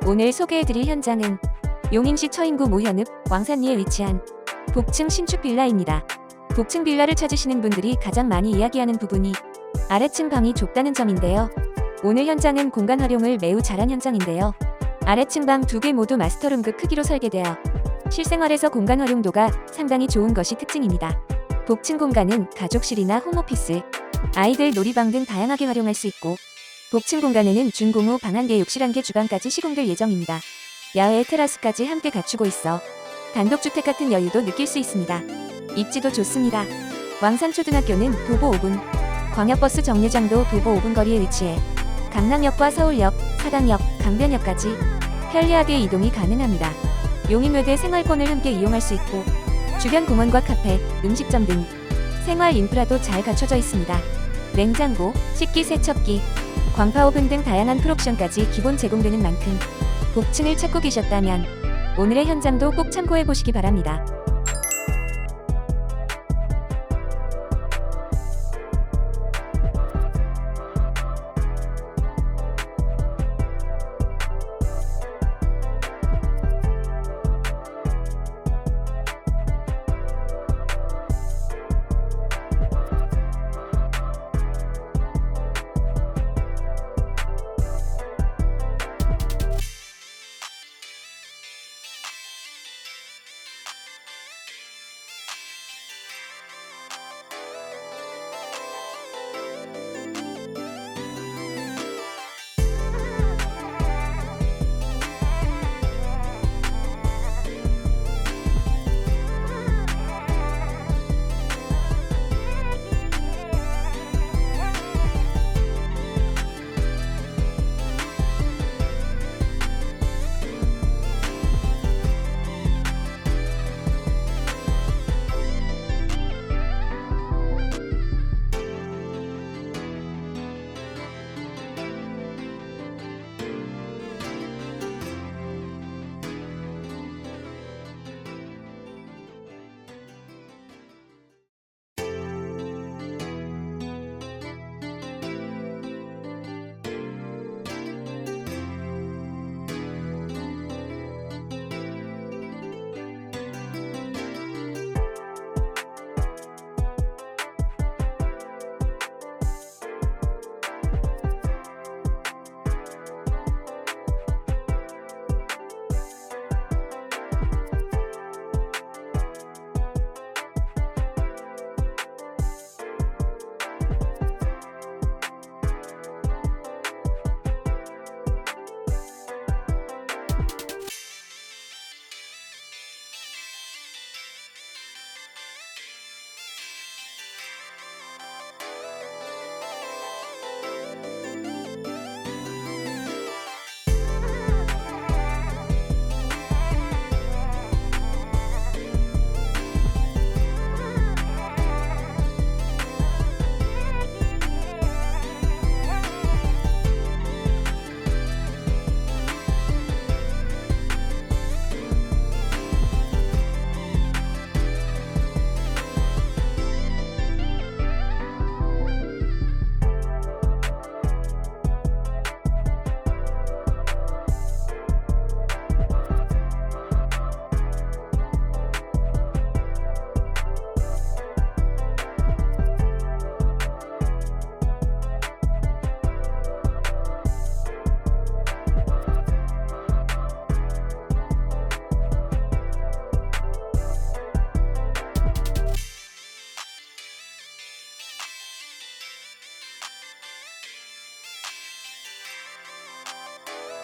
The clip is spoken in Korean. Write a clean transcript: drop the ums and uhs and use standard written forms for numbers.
오늘 소개해드릴 현장은 용인시 처인구 모현읍 왕산리에 위치한 복층 신축 빌라입니다. 복층 빌라를 찾으시는 분들이 가장 많이 이야기하는 부분이 아래층 방이 좁다는 점인데요. 오늘 현장은 공간 활용을 매우 잘한 현장인데요. 아래층 방 2개 모두 마스터룸급 크기로 설계되어 실생활에서 공간 활용도가 상당히 좋은 것이 특징입니다. 복층 공간은 가족실이나 홈오피스, 아이들 놀이방 등 다양하게 활용할 수 있고, 복층 공간에는 준공후 방 1개, 욕실 1개, 주방까지 시공될 예정입니다. 야외 테라스까지 함께 갖추고 있어 단독주택 같은 여유도 느낄 수 있습니다. 입지도 좋습니다. 왕산 초등학교는 도보 5분, 광역버스 정류장도 도보 5분 거리에 위치해 강남역과 서울역, 사당역, 강변역까지 편리하게 이동이 가능합니다. 용인외대 생활권을 함께 이용할 수 있고, 주변 공원과 카페, 음식점 등 생활 인프라도 잘 갖춰져 있습니다. 냉장고, 식기 세척기, 광파오븐 등 다양한 풀옵션까지 기본 제공되는 만큼 복층을 찾고 계셨다면 오늘의 현장도 꼭 참고해 보시기 바랍니다.